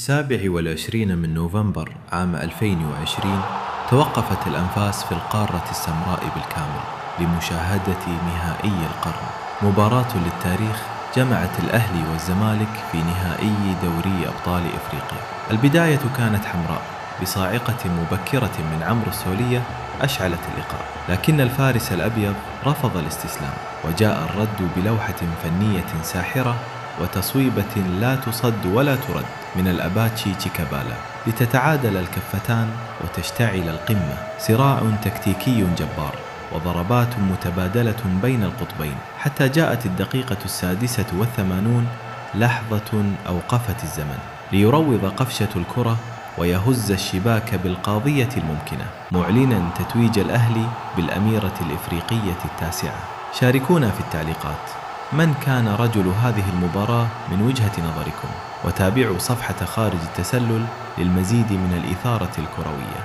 27 من نوفمبر عام 2020 توقفت الأنفاس في القارة السمراء بالكامل لمشاهدة نهائي القرن، مباراة للتاريخ جمعت الأهلي والزمالك في نهائي دوري أبطال إفريقيا. البداية كانت حمراء بصاعقة مبكرة من عمرو السولية أشعلت اللقاء، لكن الفارس الأبيض رفض الاستسلام، وجاء الرد بلوحة فنية ساحرة وتصويبة لا تصد ولا ترد من الأباتشي تشيكابالا لتتعادل الكفتان وتشتعل القمة. صراع تكتيكي جبار وضربات متبادلة بين القطبين، حتى جاءت الدقيقة 86 لحظة أوقفت الزمن ليروض قفشة الكرة ويهز الشباك بالقاضية الممكنة، معلنا تتويج الأهلي بالأميرة الإفريقية التاسعة. شاركونا في التعليقات من كان رجل هذه المباراة من وجهة نظركم، وتابعوا صفحة خارج التسلل للمزيد من الإثارة الكروية.